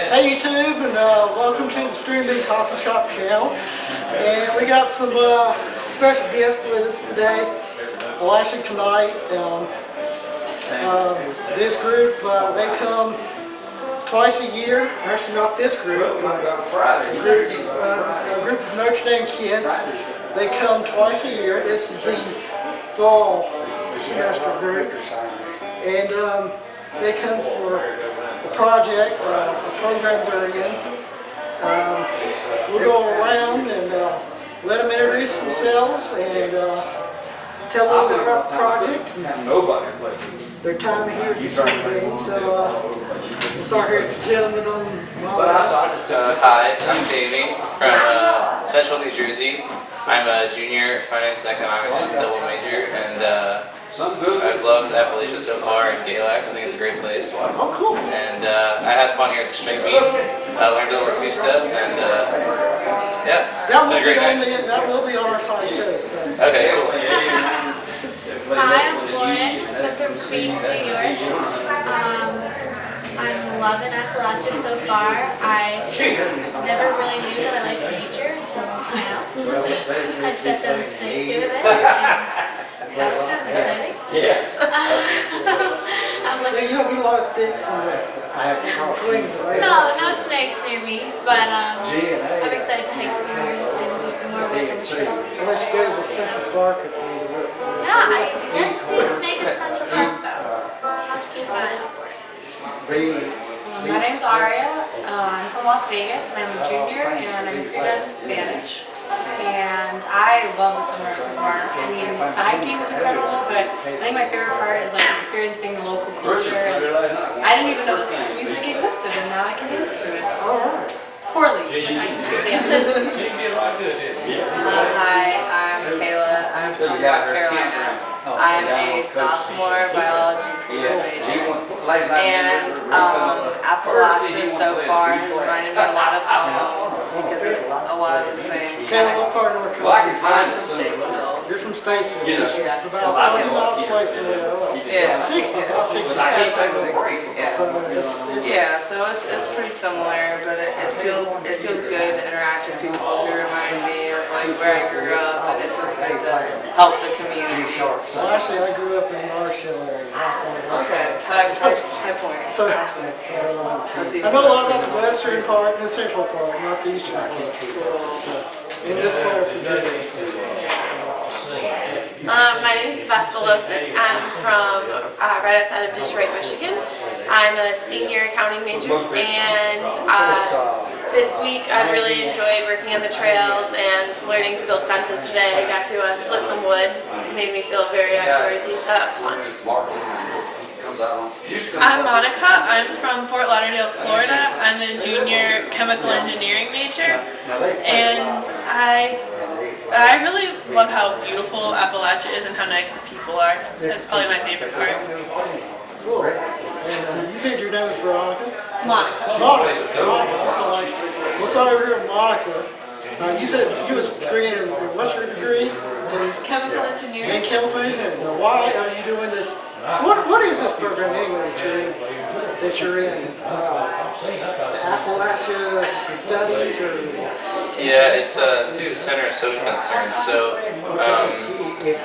Hey YouTube, and welcome to the Stringbean Coffee Shop channel. And we got some special guests with us today. Well, actually tonight, this group, they come twice a year. Actually not this group, but a group of Notre Dame kids. They come twice a year. This is the fall semester group. And they come for a project, a program they're in. We'll go around and let them introduce themselves and tell a little bit about the project and their time here at the Stringbean. So we'll start here with the gentleman on my left. Hi, I'm Jamie from Central New Jersey. I'm a junior finance and economics double major, and I've loved Appalachia so far and Galax. I think it's a great place. Oh, cool. And I had fun here at the Stringbean. I learned a little two-step, and yeah, it's been a great night. That will be on our site too. So. Okay, cool. Hi, I'm Lauren. I'm from Queens, New York. I'm loving Appalachia so far. I never really knew that I liked nature until now. I stepped on a snake the other day. That was kind of exciting. Yeah. I'm looking. You don't get a lot of sticks in Queens, right? No snakes near me, but I'm excited to hike some more and do some more walking trails. Unless you go to the Central Park. Yeah, I yet to see a snake in Central Park though. I'll have to keep an eye out for it. My name's Aria. I'm from Las Vegas, and I'm a junior, and I'm pre-med in Spanish. And I love the summer so far. I mean, the hiking was incredible, but I think my favorite part is like experiencing the local culture. And I didn't even know this kind of music existed, and now I can dance to it. So poorly, but I can still dance to it. Hi, I'm Kayla. I'm from North Carolina. I'm a sophomore biology pre-med major. And Appalachia so far has reminded me a lot of home because it's a lot of the same. Kayla, what part of North Carolina? I'm from Statesville. You're from Statesville, which is about 30 miles away from where I live. Yeah. 60, about 60. Yeah. So it's pretty similar, but it feels good to interact with people who remind me of like where I grew up, and it feels good to help the community. Well, actually, I grew up in the Marshall area. Okay, high point. So, awesome. I know a lot about the western part and the central part, not the eastern part. So, in this part of Virginia. My name is Beth Velosic. I'm from right outside of Detroit, Michigan. I'm a senior accounting major, and this week I've really enjoyed working on the trails and learning to build fences today. I got to split some wood. It made me feel very outdoorsy, so that was fun. I'm Monica. I'm from Fort Lauderdale, Florida. I'm a junior chemical engineering major, and I really love how beautiful Appalachia is and how nice the people are. That's probably my favorite part. Cool. And you said your name was Veronica? Monica. We'll start over here with Monica. You said you was degree in, what's your degree? In Chemical engineering. In chemical engineering. Now, why are you doing this? What is this program anyway that you're in? Appalachia Studies or? Yeah, it's through the Center of Social Concerns. So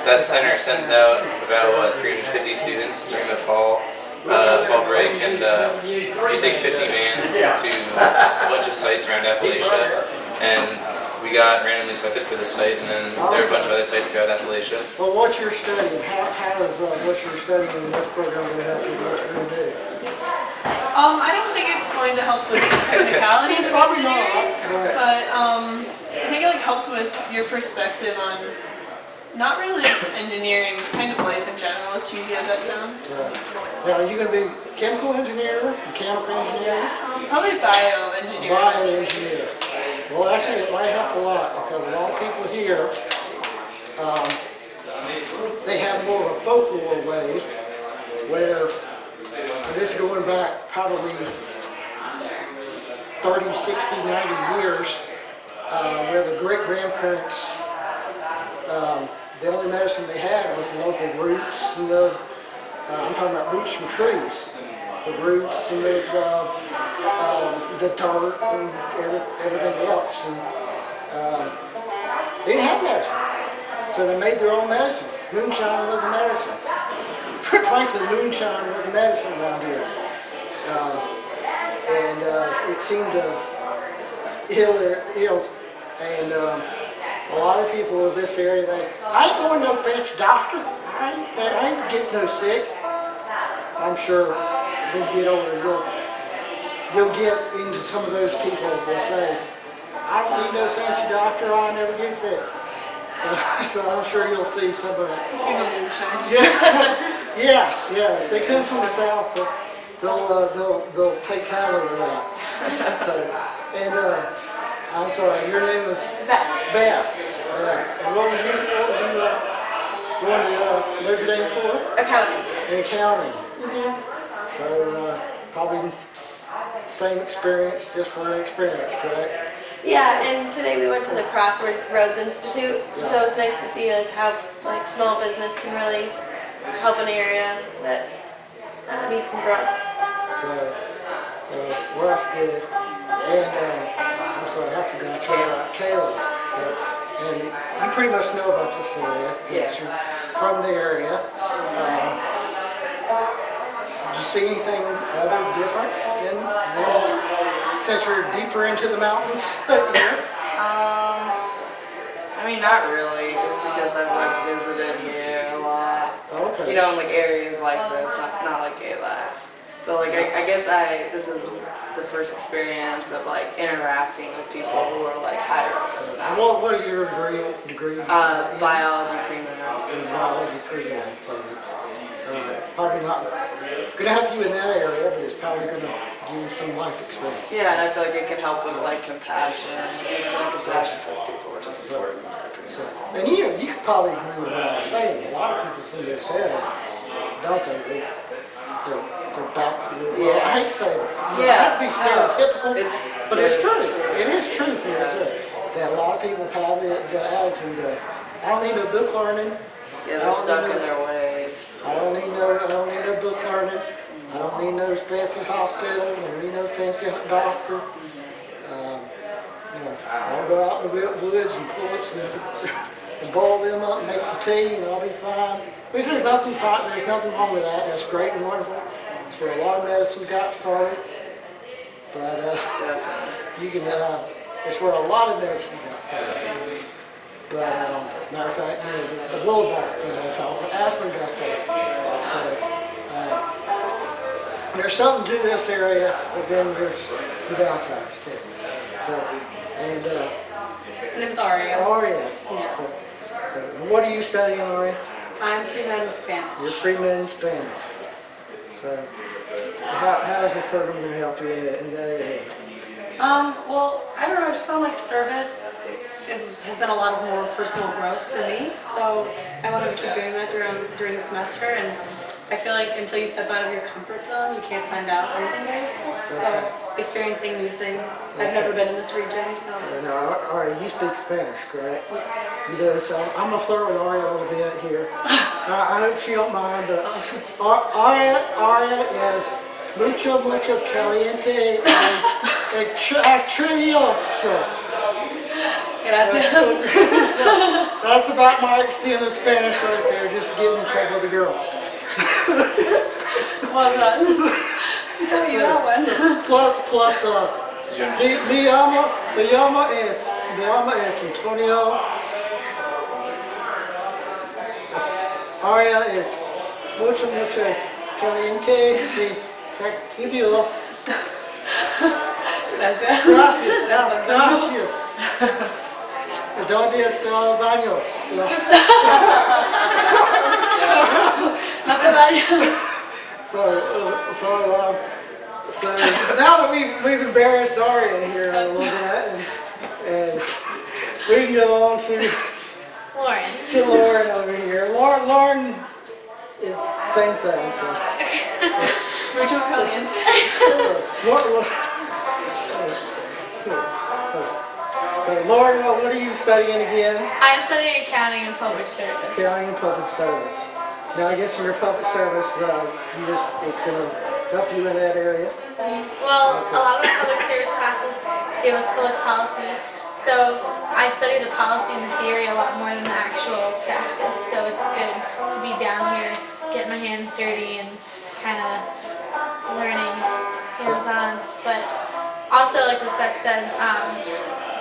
that center sends out about 350 students during the fall break, and we take 50 vans to a bunch of sites around Appalachia, and we got randomly selected for the site, and then there are a bunch of other sites throughout Appalachia. Well, what you're studying, how is what you're studying in this program going to help you what you're going to do? I don't think it's going to help with the technicalities of Probably engineering, not, but I think it helps with your perspective on not really engineering, kind of life in general, as cheesy as that sounds. Now, are you going to be chemical engineer, mechanical engineer? Probably bioengineering. Bioengineer. Well, actually, it might help a lot because a lot of people here, they have more of a folklore way where, this is going back probably 30, 60, 90 years, where the great-grandparents, the only medicine they had was the local roots and I'm talking about roots from trees. The roots and the the dirt and everything else. And, they didn't have medicine, so they made their own medicine. Moonshine was a medicine. Frankly, moonshine was a medicine around here. And it seemed to heal their ills. And a lot of people in this area, I ain't going to no fancy doctor. I ain't getting no sick. I'm sure when you get older, you'll get into some of those people that will say, I don't need no fancy doctor, I'll never get sick. So I'm sure you'll see some of that. Yeah. If they come from the south, they'll take kindly to that. So, and I'm sorry, your name was Beth. And what was you going to Notre Dame for? Accounting. In accounting. So probably same experience, just for an experience, correct? Yeah, and today we went to the Crossroads Institute, so it's nice to see how small business can really help an area that needs some growth. Well, that's good. And I'm sorry, I forgot to tell you about Kayla. And you pretty much know about this area since you're from the area. Did you see anything other different since you're deeper into the mountains here? I mean, not really, just because I've visited here a lot. Okay. You know, in areas like this, not like Galax. But I guess this is the first experience of interacting with people who are higher up in the mountains. What is your degree? Biology pre-med. Biology pre-med. So it's probably not going to help you in that area, but it's probably going to give you some life experience. Yeah, and I feel like it can help with compassion, compassion towards people, which is important. And you could probably agree with what I was saying. A lot of people from this area, don't they? They're back. Well, I hate to say it. You have to be stereotypical, but it's true. It is true from this area that a lot of people have the attitude of, I don't need no book learning. Yeah, they're stuck in their ways. I don't need no book learning. I don't need no fancy hospital. I don't need no fancy doctor. I'll go out in the woods and pull it and boil them up and make some tea, and I'll be fine. Which there's nothing wrong with that. That's great and wonderful. It's where a lot of medicine got started. But it's where a lot of medicine got started. But matter of fact, the willow bark, that's how aspirin got started. So there's something to this area, but then there's some downsides too. So My name's Aria. Aria. Yeah. So what are you studying, Aria? I'm pre-med in Spanish. You're pre-med in Spanish. So how is this program going to help you in that area? Well, I don't know, I just found service has been a lot of more personal growth for me, so I wanted to keep doing that during the semester, and I feel like until you step out of your comfort zone, you can't find out anything by yourself, so experiencing new things. I've never been in this region, so. Now, Aria, you speak Spanish, correct? Yes. You do, so I'm going to flirt with Aria a little bit here. I hope she don't mind, but Aria is mucho caliente and trivioso. Gracias. That's about my extent of Spanish right there, just to get in trouble with the girls. Well done. I'm telling you that one. Plus, me llamo es Antonio. Aria is mucho caliente y trivio. Gracias. Gracias. ¿Dónde está el baño? No te vayas. So now that we've embarrassed Aria here a little bit, and we can go on to Lauren over here. Lauren is same thing. Mucho caliente. So Lauren, what are you studying again? I'm studying accounting and public service. Accounting and public service. Now I guess in your public service, it's going to help you in that area. Well, a lot of my public service classes deal with public policy, so I study the policy and the theory a lot more than the actual practice, so it's good to be down here, getting my hands dirty and kind of learning hands-on. But also, like what Beth said,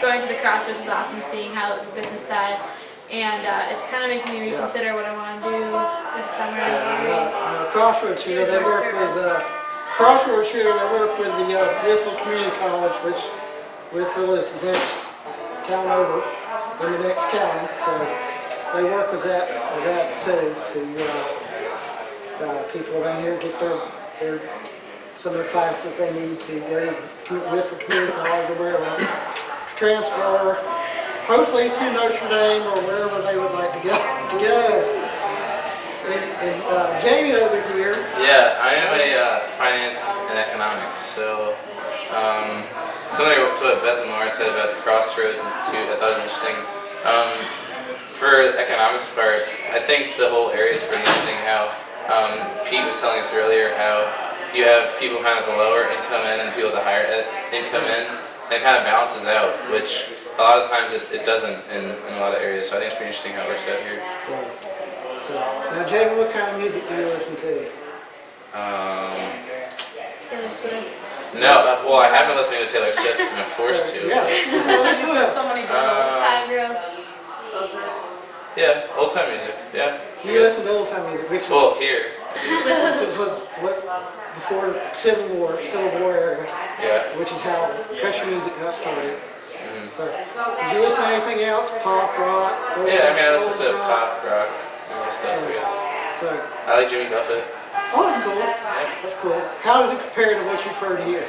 going to the Crossroads is awesome, seeing how the business side, and it's kind of making me reconsider what I want to do this summer. Crossroads here, they work with Crossroads here. They work with the Withville Community College, which Withville is the next town over in the next county. So they work with that too, to people around here get their some of the classes they need to go to Withville Community College or wherever. Transfer, hopefully to Notre Dame or wherever they would like to go. And Jamie over here. Yeah, I am a finance and economics. So similar to what Beth and Laura said about the Crossroads Institute, I thought it was interesting. For the economics part, I think the whole area is pretty interesting. How Pete was telling us earlier, how you have people kind of the lower income in and people at the higher income in. And it kind of balances out, which a lot of times it doesn't in a lot of areas. So I think it's pretty interesting how it works out here. So, now, Jamie, what kind of music do you listen to? Taylor Swift. No, well, I have been listening to Taylor Swift because I'm forced to. Yeah, So many girls. Five girls. Yeah, old time music. Yeah. you listen to old time music, which is Well, here. what before Civil War era, Yeah. which is how country music got started. So, did you listen to anything else? Pop, rock? Yeah, I mean, I listen to old pop, rock, and more stuff, I guess. So, I like Jimmy Buffett. oh, that's cool. That's cool. How does it compare to what you've heard here?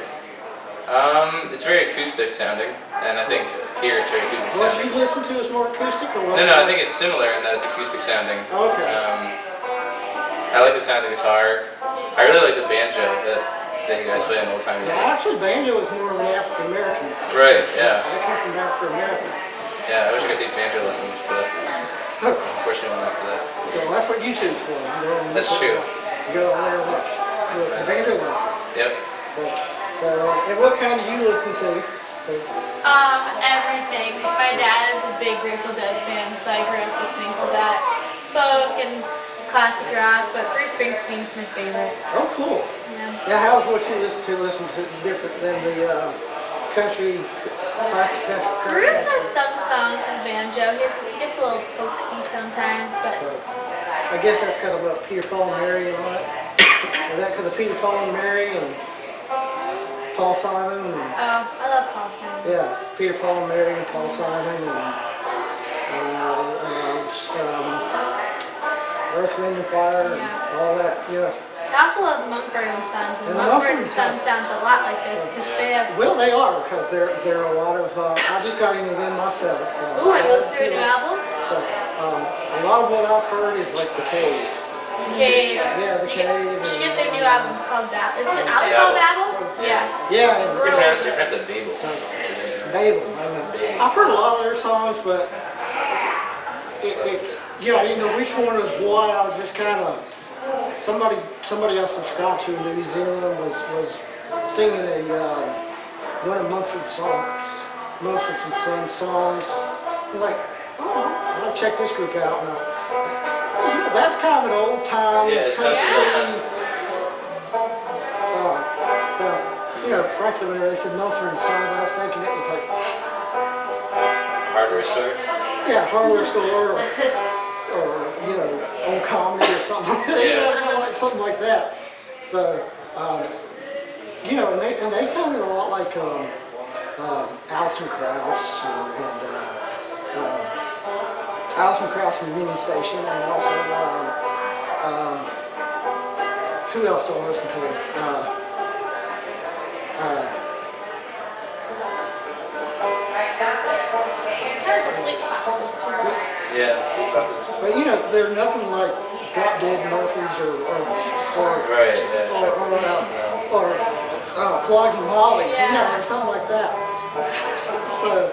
It's very acoustic sounding, and I think here it's very acoustic What sounding. you listen to is more acoustic or what? No, I think it's similar in that it's acoustic sounding. Okay. I like the sound of the guitar. I really like the banjo that you guys play in old time music. Yeah, actually, banjo is more of an African American. Right, yeah. I come from African American. Yeah, I wish I could take banjo lessons, but unfortunately not for that. So that's what YouTube's for. You go on That's YouTube, true. You go on there and watch the banjo lessons. Yep. So, and what kind do you listen to? So, Everything. My dad is a big Grateful Dead fan, so I grew up listening to that. Folk and classic rock, but Bruce Springsteen's my favorite. oh, cool. Yeah. Now, how's what you listen to different than the country, classic country? Bruce has some songs with banjo. He gets a little folksy sometimes, but So, I guess that's kind of what Peter, Paul, and Mary on it. Is that because of Peter, Paul, and Mary and Paul Simon? And, I love Paul Simon. yeah, Peter, Paul, and Mary and Paul Simon and Earth, Wind, and Fire and all that. Yeah. I also love Mumford and Sons, and And Mumford and Mumford and Sons sounds a lot like this because they have. Well, they are because there are a lot of. I just got into them myself. Ooh, have you listened to a new album? So a lot of what I've heard is like the Cave. Cave. Yeah, the So Cave. you should get their new album. It's called Babel. Is it the album Yeah. called Babel? Yeah. Yeah, and Really Your good. friends at Babel. Babel. I've heard a lot of their songs, but it's you know which one was what. I was just kind of somebody I subscribed to in New Zealand was singing one of Mumford and Sons songs. I'm like, oh, I'll check this group out. And that's kind of an old time Yeah, it sounds country old stuff. You know, frankly, when they said Mumford and Sons, I was thinking it was like, Hardware store. yeah, hardware store or you know, old comedy or something. You know, something like that. So, you know, and they sounded a lot like Alison Krauss and Alison Krauss from the Union Station, and also who else do I listen to? Kind of the Fleet Foxes too. Yeah. But you know, they're nothing like Drop Dead Murphys Right, yeah. or Flogging Molly, you know, or something like that. So,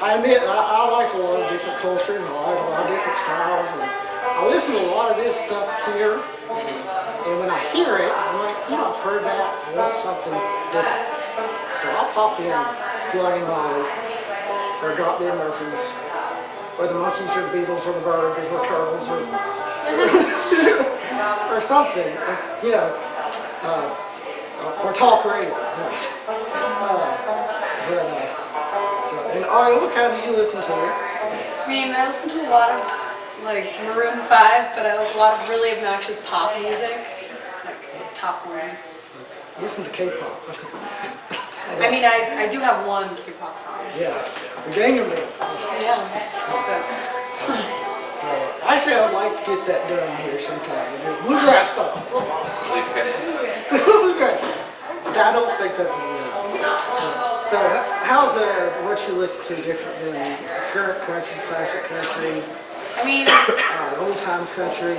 I admit I like a lot of different cultures and I like a lot of different styles, and I listen to a lot of this stuff here, And when I hear it, I'm like, I've heard that. I want something different. So I'll pop in Flogging Molly, or Drop Dead Murphys, or the Monkees, or the Beatles, or the Birds, or the Turtles, or or something. Or talk radio. And Ari, what kind do you listen to? I mean, I listen to a lot of like Maroon 5, but I like a lot of really obnoxious pop music, like Top One. Listen to K-pop. I mean, I do have one K-pop song. Yeah, the Gangnam Dance. Yeah. So actually, I would like to get that done here sometime. Bluegrass style. Bluegrass style. But I don't think that's what we have. So how's what you listen to different than current country, classic country, I mean, old time country?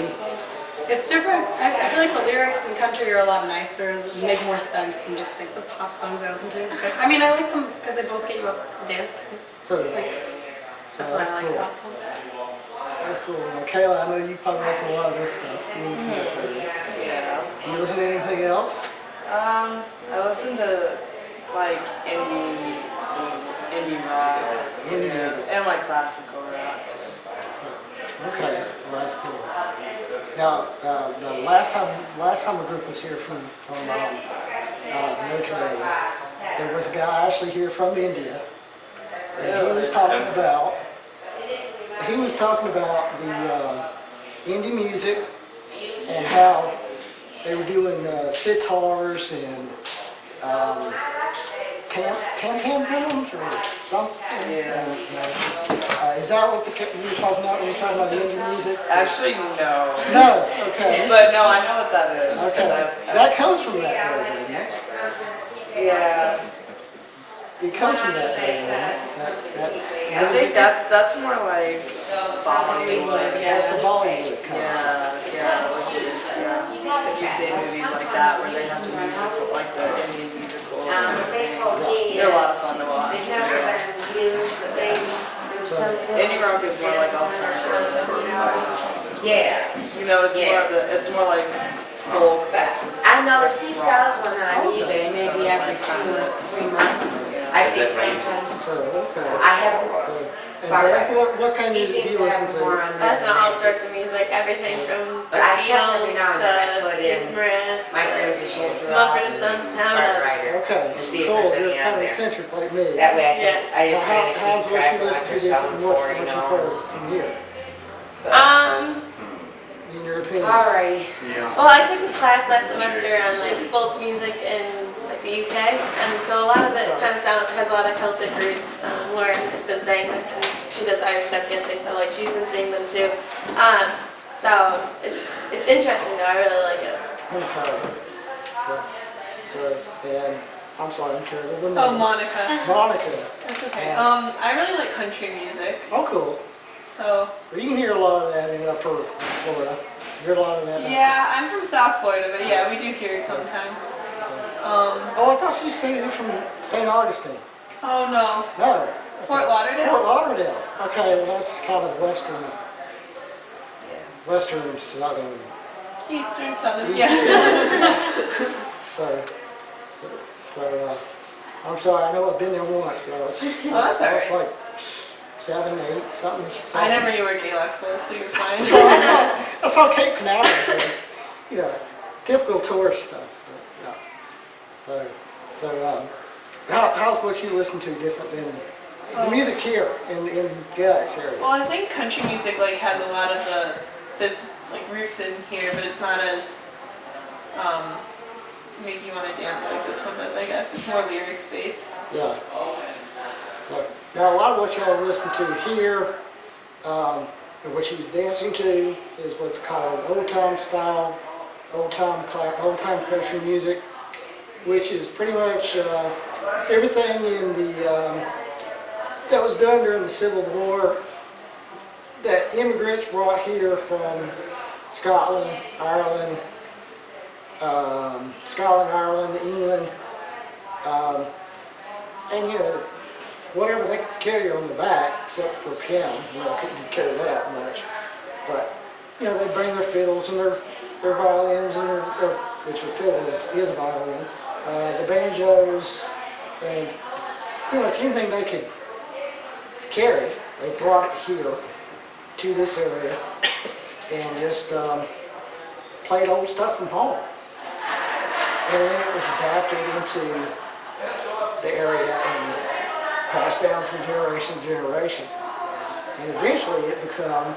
it's different. I feel like the lyrics in country are a lot nicer, make more sense than just like the pop songs I listen to. But, I mean, I like them because they both get you up and dancing. So That's what I like cool. about them. That's cool. Michaela, I know you probably listen to a lot of this stuff. Yeah. Do you listen to anything else? I listen to like indie rock Indie music. and like classical rock too. So, okay, well that's cool. Now, the last time a group was here from Notre Dame, there was a guy actually here from India, and he was talking about the indie music and how they were doing sitars and tam drums or something. Yeah. Is that what you were talking about when you were talking about the indie music? Actually, no. No. Okay. But no, I know what that is. 'Cause Okay. That comes from that area, doesn't it? Yeah. It comes from that area. I think that's more like Bollywood. That's the Bollywood kind of stuff. Yeah. If you see movies like that where they have the musical, like the Indian musical, they're a lot of fun to watch. So, Indie rock is more like alternative. Yeah. You know, it's more like folk. I know she sells one on eBay maybe every 2 or 3 months. I think sometimes. okay. I have And Beth, what kind of music do you listen to? I listen to all sorts of music, everything from the But I shut every Beatles now and then. I to put in Jason Mraz my friends to are Chantal Mumford and Sons, Town. Okay, To see if cool. there's You're any kind out of there. eccentric like me. That way I Now, just ran a how's piece what you track listen to after different from what something you've for, heard from here, in your opinion? Alright. Well, I took a class last semester on like folk music in like the UK, and so a lot of it kind of has a lot of Celtic roots. Lauren has been saying this, and she does Irish step dancing, so like she's been singing them too. So it's interesting though. I really like it. Okay. And I'm sorry, I'm terrible with Oh, names. Monica. Monica. That's okay. I really like country music, Oh, cool. so Well, you can hear a lot of that in upper Florida. You hear a lot of that. yeah, I'm from South Florida, but yeah, we do hear it sometimes. Oh, I thought you said you were from St. Augustine. Oh no, No. Fort Lauderdale. Fort Lauderdale. Okay, well that's kind of western southern. Eastern, Southern, yeah. So, I'm sorry. I know I've been there once, but I was that's all right. like 7, 8, something. I never knew where Galax was, so you're fine. I saw Cape Canaveral, but, typical tourist stuff. But, how's what you listen to different than the music here in Galax area? Well, I think country music like has a lot of there's like roots in here, but it's not as make you want to dance like this one does. I guess it's more lyrics based. Yeah. So now a lot of what y'all listen to here, and what you're dancing to, is what's called old time style, old time country music, which is pretty much everything in the that was done during the Civil War that immigrants brought here from Scotland, Ireland, England, and whatever they could carry on the back, except for piano. They couldn't carry that much, but they bring their fiddles and their their violins, and which was fiddle is a violin, the banjos, and pretty much anything they could carry, they brought it here to this area and just played old stuff from home. And then it was adapted into the area and passed down from generation to generation. And eventually it become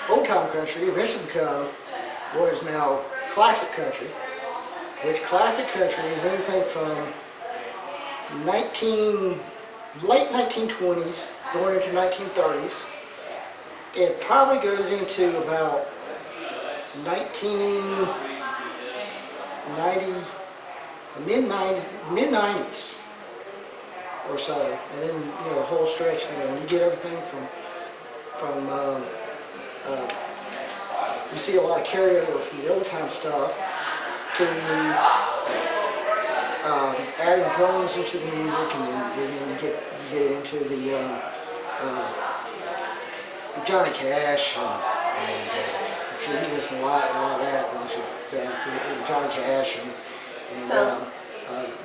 old time country, eventually become what is now classic country, which classic country is anything from late 1920s going into 1930s. It probably goes into about 1990, mid-90s or so, and then a whole stretch. When you get everything from you see a lot of carryover from the old time stuff to adding drums into the music, and then you get into the Johnny Cash, and I'm sure you listen a lot of that. Those are bad for Johnny Cash and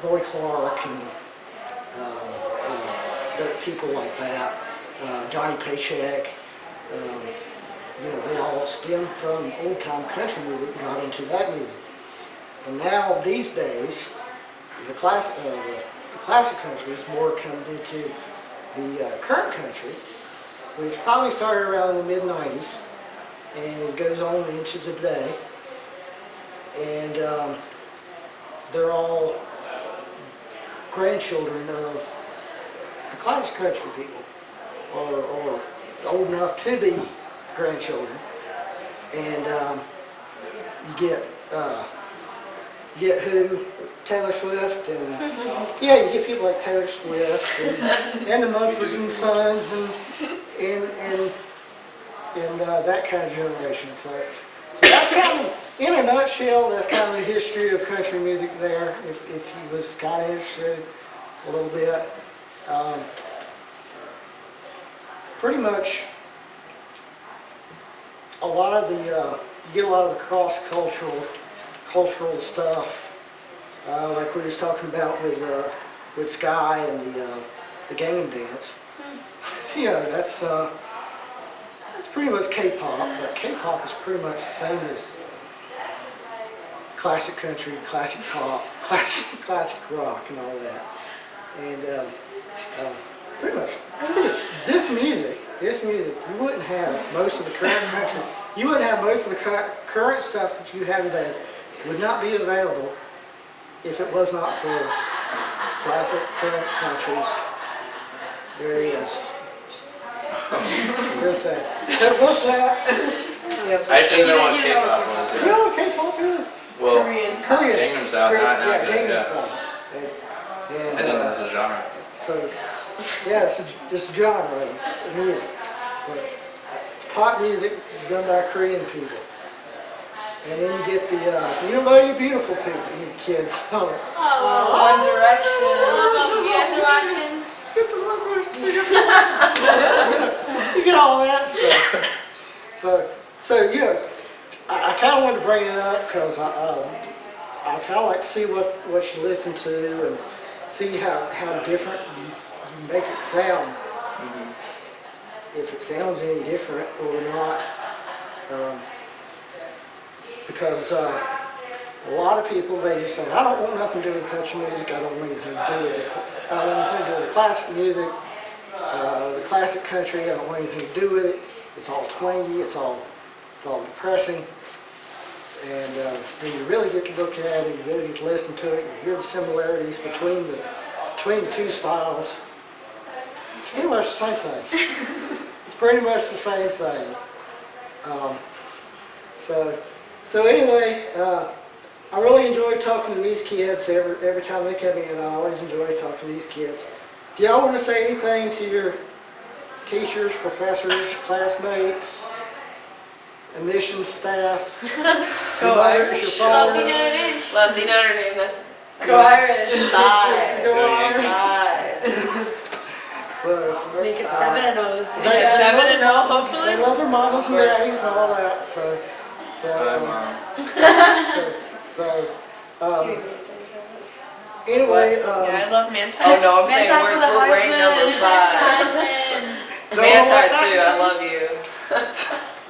Roy Clark and people like that. Johnny Paycheck. They all stem from old time country music and got into that music. And now these days, the classic country is more coming into the current country, which probably started around in the mid-90s, and it goes on into today. And they're all grandchildren of the classic country people, or old enough to be grandchildren. And you get who? Taylor Swift, and yeah, you get people like Taylor Swift and the Mumford and Sons and that kind of generation. So that's kind of, in a nutshell, that's kind of the history of country music there. If you was kind of interested a little bit, pretty much a lot of the you get a lot of the cultural stuff. Like we was talking about with Sky and the Gangnam Dance. That's pretty much K-pop, but K-pop is pretty much the same as classic country, classic pop, classic rock, and all that. And pretty much this music, you wouldn't have most of the current country. You wouldn't have most of the current stuff that you have today would not be available if it was not for classic current countries. There he is. What's that? What's that? Yes, I actually know what K-pop was. You know what K-pop is? Well, Korean. Gangnam Style, not Gangnam yeah. Style. And, I didn't know it was a genre. So, yeah, it's a genre of music. So, pop music done by Korean people. And then you get the, you beautiful people, you kids. Oh, One Direction. you guys are watching. Get the One Direction. You get all that stuff. So yeah, I kind of wanted to bring it up because I kind of like to see what you listen to and see how different you make it sound. If it sounds any different or not. Because a lot of people, they just say, I don't want nothing to do with country music, I don't want anything to do with it. I don't want anything to do with the classic music, the classic country, I don't want anything to do with it. It's all twangy, it's all depressing. And when you really get to look at it, you really get to listen to it, you hear the similarities between the two styles. It's pretty much the same thing. It's pretty much the same thing. So anyway, I really enjoy talking to these kids every time they come in. I always enjoy talking to these kids. Do y'all want to say anything to your teachers, professors, classmates, admissions staff, your mothers, your Lovely fathers? Notre Dame. Lovely Notre Dame. That's Go Irish. Go Irish. Nice. So Let's make it 7-0 this year. They- 7-0, hopefully. they love their mamas and daddies and all that. Bye, Mom. Anyway, Yeah, I love Manti. Oh no, I'm saying Manti we're, for the we're ranked number Heisman. 5. Manti too, I love you.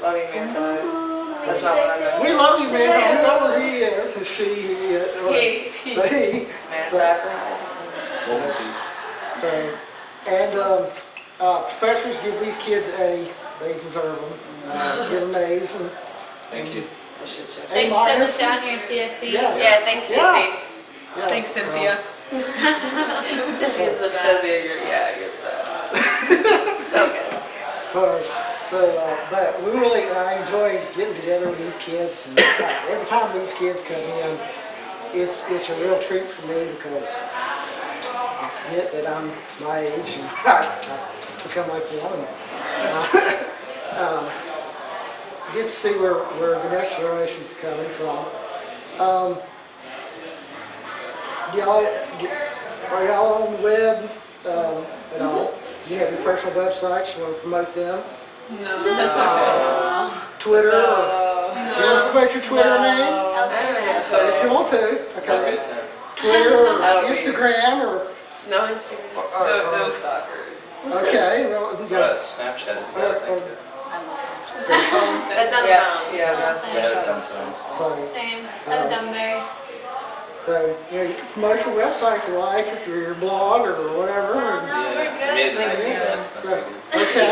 Love you, Manti. That's not what I meant. we love you, man. Whoever he is, or she, he, or He. say he. Manti for Heisman. Professors give these kids A's. They deserve them. Give them A's and Thank you. I should check. Thanks for sending us down here, CSC. Yeah. Yeah, thanks, Sissy. Yeah. Thanks, Cynthia. Cynthia's the Says best. you're the best. So good. But I enjoy getting together with these kids, and every time these kids come in, it's a real treat for me because I forget that I'm my age and I become like them. Get to see where the next generation's coming from. Are y'all on the web at all? Do you have your personal websites? You want to promote them? No, that's okay. Twitter? You want to promote your Twitter name? If you want to, okay. Twitter or Instagram or No Instagram. No stalkers. okay. Well, What about Snapchat? Is another thing. That's on the phone. Yeah, that's Yeah, I've done phones. So, Same. I'm a Dumberry. you can promote your website if you like, if your blog or whatever. Oh, no, we're Yeah, good. made the too fast. So, okay.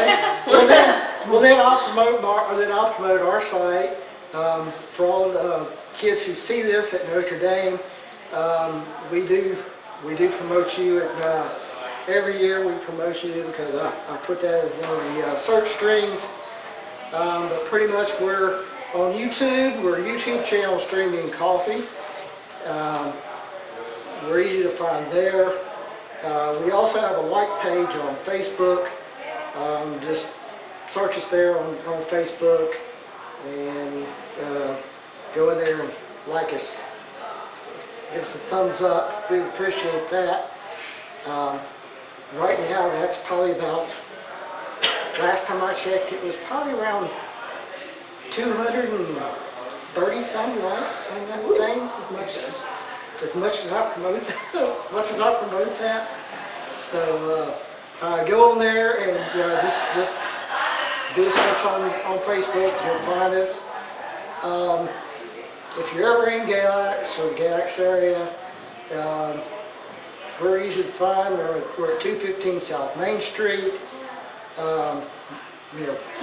Well then I'll promote our site for all the kids who see this at Notre Dame. We do promote you every year. We promote you because I put that as one of the search strings. But pretty much we're on YouTube. We're a YouTube channel, Stringbean Coffee. We're easy to find there. We also have a like page on Facebook. Just search us there on Facebook and go in there and like us. So give us a thumbs up. We appreciate that. Right now, that's probably about, last time I checked, it was probably around 230 some likes on that things, as much as I promote that, So go on there and just do a search on Facebook. You'll find us. If you're ever in Galax or Galax area, we're easy to find. We're at 215 South Main Street.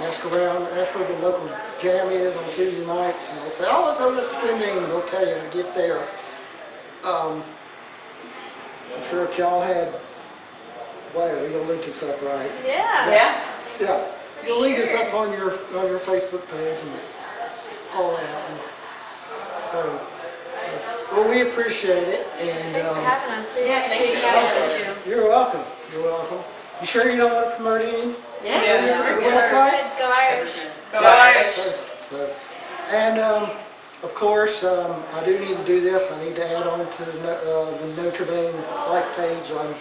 Ask around, ask where the local jam is on Tuesday nights, and they'll say, oh, it's over at the Stringbean, and they'll tell you how to get there. I'm sure if y'all had, whatever, you'll link us up, right? Yeah. Yeah, you'll link us up on your Facebook page and all that. And so, well, we appreciate it, and Thanks for having us. We Yeah, thanks appreciate for you. having us. you're welcome. You're welcome. You sure you don't want to promote any? Yeah. Your websites? Go Irish. Go Irish. And of course, I do need to do this. I need to add on to the Notre Dame like page on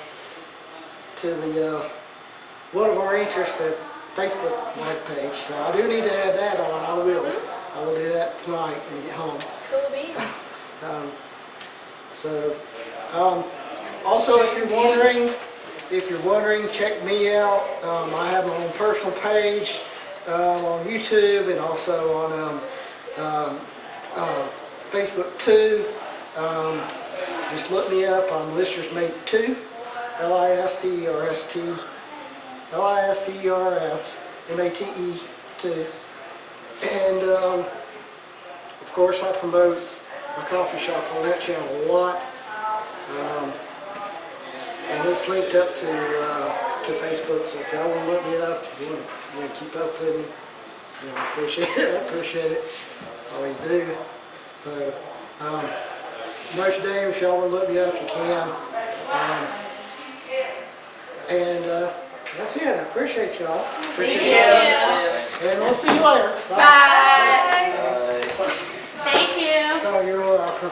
to the one of our interested Facebook like page. So I do need to add that on. I will. I will do that tonight when I get home. Cool beans. Also, if you're wondering, check me out. I have my own personal page on YouTube and also on Facebook too. Just look me up. I'm Lister's Mate 2, Listermate 2, and of course I promote my coffee shop on that channel a lot. And it's linked up to Facebook, so if y'all want to look me up, if you want to keep up with me, I appreciate it. I appreciate it. Always do. So, Notre Dame, if y'all want to look me up, you can. That's it. I appreciate y'all. Appreciate y'all. And we'll see you later. Bye. Thank you. Oh, you're welcome.